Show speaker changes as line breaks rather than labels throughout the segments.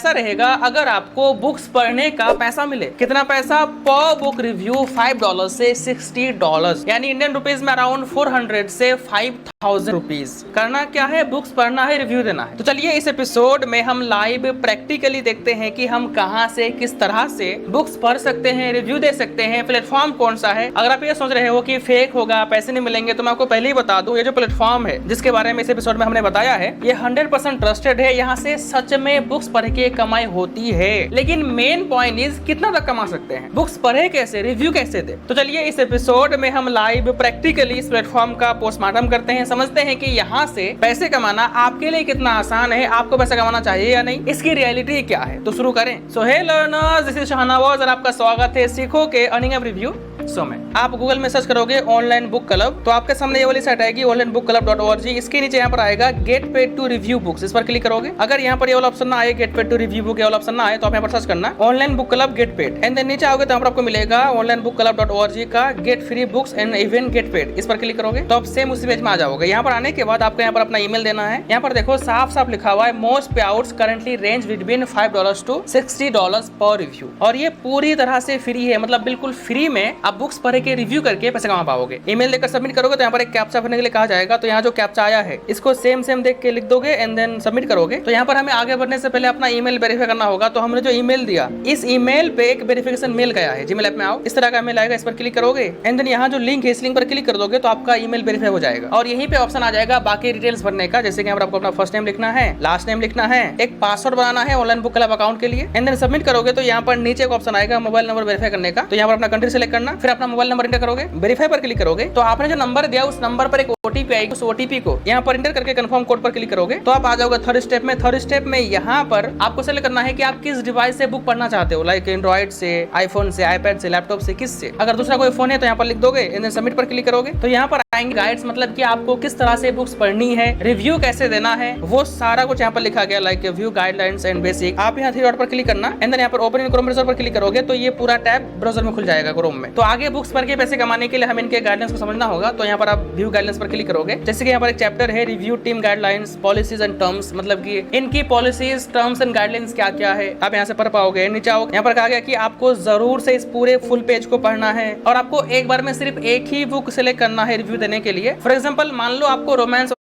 कैसा रहेगा अगर आपको बुक्स पढ़ने का पैसा मिले। कितना पैसा? पर बुक रिव्यू $5 से $60, यानी इंडियन रुपीज में अराउंड 400 से 5000 रुपीज। करना क्या है? बुक्स पढ़ना है, रिव्यू देना है। तो चलिए इस एपिसोड में हम लाइव प्रैक्टिकली देखते हैं कि हम कहां से किस तरह से बुक्स पढ़ सकते हैं, रिव्यू दे सकते हैं। प्लेटफॉर्म कौन सा है? अगर आप ये सोच रहे हो कि फेक होगा, पैसे नहीं मिलेंगे, तो मैं आपको पहले ही बता दूं, ये जो प्लेटफॉर्म है जिसके बारे में इस एपिसोड में हमने बताया है, ये 100% ट्रस्टेड है। यहाँ से सच में बुक्स पढ़ के कमाई होती है। लेकिन मेन पॉइंट इज कितना तक कमा सकते हैं, बुक्स पढ़े कैसे, रिव्यू कैसे दे। तो चलिए इस एपिसोड में हम लाइव प्रैक्टिकली इस प्लेटफॉर्म का पोस्टमार्टम करते हैं, समझते हैं कि यहाँ से पैसे कमाना आपके लिए कितना आसान है, आपको पैसा कमाना चाहिए या नहीं, इसकी रियलिटी क्या है। तो शुरू करें। So hey learners, this is Shahnawaz और आपका स्वागत है सीखो के अर्निंग एंड रिव्यू शो में। आप गूगल में सर्च करोगे ऑनलाइन बुक क्लब, तो आपके सामने ये वाली साइट आएगी onlinebookclub.org। इसके नीचे यहाँ पर आएगा get paid to review books, इस पर क्लिक करोगे। अगर यहाँ पर ये वाला ऑप्शन ना आए, get paid to review book ये वाला ऑप्शन ना आए, तो आप यहाँ पर सर्च करना online book club get paid, and then नीचे आओगे तो यहाँ पर आपको मिलेगा onlinebookclub.org का get free books and even get paid. इस पर क्लिक करोगे तो आप सेम उसी पेज में आ जाओगे। यहाँ पर आने के बाद आपको यहाँ पर अपना ईमेल देना है। यहाँ पर देखो साफ साफ लिखा हुआ है मोस्ट पे outs currently range between $5 to $60 पर रिव्यू, और ये पूरी तरह से फ्री है, मतलब बिल्कुल फ्री में आप बुक्स पढ़ के रिव्यू करके पैसे कमा पाओगे। ईमेल देकर सबमिट करोगे तो यहाँ पर एक कैप्चा भरने के लिए कहा जाएगा, तो यहाँ जो कैप्चा आया है इसको सेम देख के लिख दोगे एंड देन सबमिट करोगे। तो यहाँ पर हमें आगे बढ़ने से पहले अपना ईमेल वेरीफाई करना होगा। तो हमने जो ईमेल दिया, इस ईमेल पे एक वेरिफिकेशन मेल गया है। जीमेल ऐप में आओ, इस तरह का मेल आएगा, इस पर क्लिक करोगे एंड देन यहाँ जो लिंक है इस लिंक पर क्लिक कर दोगे तो आपका ईमेल वेरीफाई हो जाएगा। और यहीं पे ऑप्शन आ जाएगा बाकी डिटेल्स भरने का, जैसे कि यहाँ पर आपको अपना फर्स्ट नेम लिखना है, लास्ट नेम लिखना है, एक पासवर्ड बनाना है ऑनलाइन बुक क्लब अकाउंट के लिए, एंड देन सबमिट करोगे तो यहाँ पर नीचे एक ऑप्शन आएगा मोबाइल नंबर वेरीफाई करने का। तो यहाँ पर अपना कंट्री सेलेक्ट करना, फिर अपना मोबाइल नंबर एंटर करोगे, वेरीफाई पर क्लिक करोगे तो आपने जो नंबर दिया उस नंबर पर एक ओटीपी आएगी, उस ओटीपी को यहाँ पर एंटर करके कंफर्म कोड पर क्लिक करोगे तो आप आ जाओगे थर्ड स्टेप में। थर्ड स्टेप में यहाँ पर आपको सेलेक्ट करना है कि आप किस डिवाइस से बुक पढ़ना चाहते हो, लाइक एंड्रॉइड से, आईफोन से, आईपैड से, लैपटॉप से, किस से। अगर दूसरा कोई फोन है तो यहाँ पर लिख दोगे एंड देन सबमिट पर क्लिक करोगे तो यहाँ पर आएंगे गाइड्स, मतलब कि आपको किस तरह से बुक्स पढ़नी है, रिव्यू कैसे देना है, वो सारा कुछ यहाँ पर लिखा गया, like view guidelines and basic. आप यहाँ थ्री डॉट पर क्लिक करना एंड देन यहाँ पर ओपन इन क्रोम ब्राउज़र पर क्लिक करोगे तो ये पूरा टैब ब्राउज़र में खुल जाएगा क्रोम में। तो आगे बुक्स पढ़ के पैसे कमाने के लिए हमें इनके गाइडलाइंस को समझना होगा। तो यहाँ पर आप व्यू गाइडलाइंस पर क्लिक करोगे, जैसे कि यहाँ पर एक चैप्टर है review team guidelines policies and terms, मतलब कि इनकी पॉलिसीज, टर्म्स एंड गाइडलाइंस क्या क्या है, आप यहाँ से पढ़ पाओगे। नीचे आओगे, यहाँ पर कहा गया कि आपको जरूर से इस पूरे फुल पेज को पढ़ना है और आपको एक बार में सिर्फ एक ही बुक सिलेक्ट करना है रिव्यू देने के लिए। फॉर एग्जाम्पल मान लो आपको रोमांस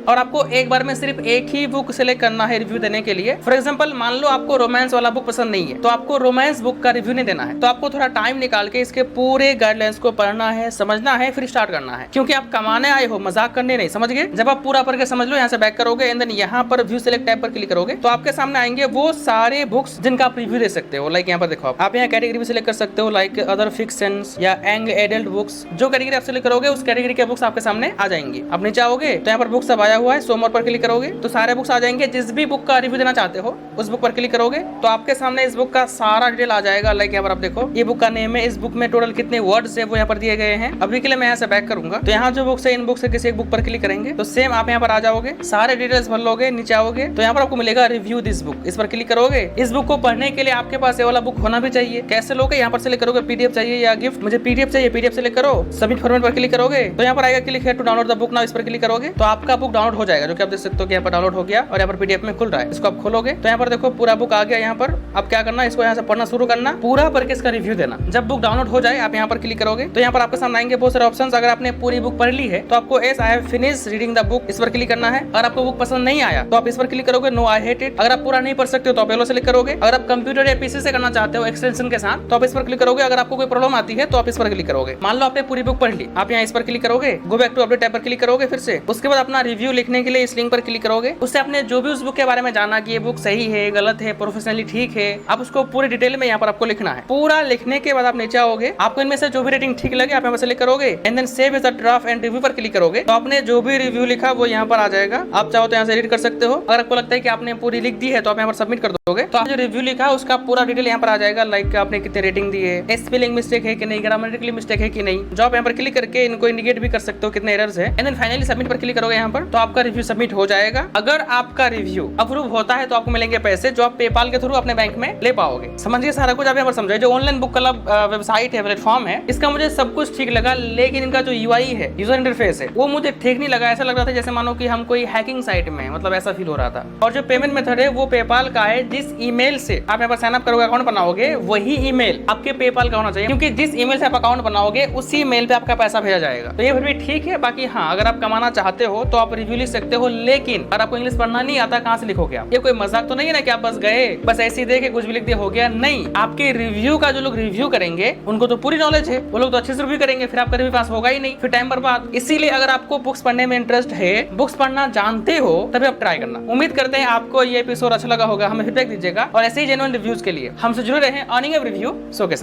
और आपको एक बार में सिर्फ एक ही बुक सिलेक्ट करना है रिव्यू देने के लिए। फॉर एग्जांपल मान लो आपको रोमांस वाला बुक पसंद नहीं है, तो आपको रोमांस बुक का रिव्यू नहीं देना है। तो आपको थोड़ा टाइम निकाल के इसके पूरे गाइडलाइंस को पढ़ना है, समझना है, फिर स्टार्ट करना है, क्योंकि आप कमाने आए हो, मजाक करने नहीं, समझ गए। जब आप पूरा पढ़ के समझ लो, यहाँ से बैक करोगे एंड देन यहाँ पर व्यू सिलेक्ट टैब पर क्लिक करोगे तो आपके सामने आएंगे वो सारे बुक्स जिनका आप रिव्यू दे सकते हो। लाइक यहाँ पर देखो, आप यहाँ कैटेगरी भी सिलेक्ट कर सकते हो, लाइक अदर फिक्शंस या यंग एडल्ट बुक्स। जो कैटेगरी आप सिलेक्ट करोगे उस कैटेगरी के बुक्स आपके सामने आ जाएंगे। अब नीचे आओगे तो यहाँ पर बुक्स सब आया हुआ है, सो मोर पर क्लिक करोगे तो सारे बुक्स आ जाएंगे। जिस भी बुक का रिव्यू देना चाहते हो उस बुक पर क्लिक करोगे तो आपके सामने इस बुक का सारा डिटेल आ जाएगा। लाइक यहाँ पर आप देखो, ये बुक का नेम है, इस बुक में टोटल कितने वर्ड्स है वो यहाँ पर दिए गए हैं। अभी के लिए मैं यहाँ से बैक करूंगा तो यहाँ जो बुक्स है इन बुक से किसी एक बुक पर क्लिक करेंगे तो सेम आप यहाँ पर आ जाओगे, सारे डिटेल्स भर लोगे। नीचे आओगे तो यहाँ पर आपको मिलेगा रिव्यू दिस बुक, इस पर क्लिक करोगे। इस बुक को पढ़ने के लिए आपके पास ये वाला बुक होना भी चाहिए। कैसे लोगे? यहाँ पर सिलेक्ट करोगे पीडीएफ चाहिए या गिफ्ट, मुझे पीडीएफ चाहिए, पीडीएफ सिलेक्ट करो, सबमिट फॉर्मेट पर क्लिक करोगे तो यहाँ पर आएगा click here to download the book now, इस पर क्लिक करोगे तो आपका बुक डाउनलोड हो जाएगा, जो कि आप देख सकते हो कि यहाँ पर डाउनलोड हो गया और यहाँ पर पीडीएफ में खुल रहा है। इसको आप खोलोगे तो यहाँ पर देखो पूरा बुक आ गया। यहाँ पर अब क्या करना है, इसको यहाँ से पढ़ना शुरू करना, पूरा पढ़ के इसका रिव्यू देना। जब बुक डाउनलोड हो जाए आप यहाँ पर क्लिक करोगे तो यहाँ पर आपके सामने आएंगे बहुत सारे ऑप्शंस। अगर आपने पूरी बुक पढ़ ली है तो आपको S I have finished reading the book, इस पर क्लिक करना है। अगर आपको बुक पसंद नहीं आया तो आप इस पर क्लिक करोगे, नो आई हेट इट। अगर आप पूरा नहीं पढ़ सकते हो तो आप येलो सेलेक्ट करोगे। अगर आप कंप्यूटर या पीसी से करना चाहते हो एक्सटेंशन के साथ तो आप इस पर क्लिक करोगे। अगर आपको कोई प्रॉब्लम आती है तो आप इस पर क्लिक करोगे। मान लो आपने पूरी बुक पढ़ ली, आप यहाँ इस पर क्लिक करोगे, go back to update tab पर क्लिक करोगे फिर से। उसके बाद अपना रिव्यू लिखने के लिए इस लिंक पर क्लिक करोगे। उससे आपने जो भी उस बुक के बारे में जाना कि ये बुक सही है, गलत है, प्रोफेशनली ठीक है, आप उसको पूरी डिटेल में यहाँ पर आपको लिखना है। पूरा लिखने के बाद आप नीचे आओगे, आपको इनमें से जो भी रेटिंग ठीक लगे आप यहाँ पर सेलेक्ट करोगे and then save as a draft and review पर क्लिक करोगे तो आपने जो भी रिव्यू लिखा वो यहाँ पर आ जाएगा। आप चाहो तो यहाँ से एडिट कर सकते हो। अगर आपको लगता है कि आपने पूरी लिख दी है तो आप यहाँ पर सबमिट कर दोगे तो आप जो रिव्यू लिखा है उसका पूरा डिटेल यहाँ पर आ जाएगा। लाइक आपने कितने रेटिंग दी है, स्पेलिंग मिस्टेक है कि नहीं, ग्रामेटिकली मिस्टेक है कि नहीं, जो आप यहाँ पर क्लिक करके इनको इंडिकेट भी कर सकते हो कितने एरर्स है। एंड देन फाइनली सबमिट पर क्लिक करोगे यहाँ पर पर तो आपका रिव्यू सबमिट हो जाएगा। अगर आपका रिव्यू अप्रूव होता है तो आपको मिलेंगे पैसे जो आप पेपाल के थ्रू अपने बैंक में ले पाओगे। समझिए सारा कुछ आप यहाँ पर समझे। जो ऑनलाइन बुक क्लब वेबसाइट है, प्लेटफॉर्म है, इसका मुझे सब कुछ ठीक लगा, लेकिन इनका जो यूआई है, यूजर इंटरफेस है, वो मुझे ठीक नहीं लगा। ऐसा लग रहा था जैसे मानो कि हम कोई हैकिंग साइट में, मतलब ऐसा फील हो रहा था। और जो पेमेंट मेथड है वो पेपाल का है। जिस ईमेल से आप यहाँ पर साइन अप करोगे, अकाउंट बनाओगे, वही ईमेल आपके पेपाल का होना चाहिए, क्योंकि जिस ईमेल से आप अकाउंट बनाओगे उसी मेल पे आपका पैसा भेजा जाएगा। तो ये फिर भी ठीक है। बाकी हाँ, अगर आप कमाना चाहते हो तो आप रिव्यू लिख सकते हो, लेकिन अगर आपको इंग्लिश पढ़ना नहीं आता, कहाँ से लिखोगे आप? ये कोई मजाक तो नहीं है ना कि आप बस गए, बस ऐसे ही देखे कुछ भी लिख दिया हो गया। नहीं, आपके रिव्यू का जो लोग रिव्यू करेंगे उनको तो पूरी नॉलेज है, वो लोग तो अच्छे से रिव्यू करेंगे, फिर आपका रिव्यू पास होगा ही नहीं, फिर टाइम बर्बाद। इसीलिए अगर आपको बुक्स पढ़ने में इंटरेस्ट है, बुक्स पढ़ना जानते हो, तभी आप ट्राई करना। उम्मीद करते हैं आपको ये एपिसोड अच्छा लगा होगा, हमें फीडबैक दीजिएगा और ऐसे ही जेन्युइन रिव्यूज के लिए हमसे जुड़े रहें अर्निंग एवरी रिव्यू शो के साथ।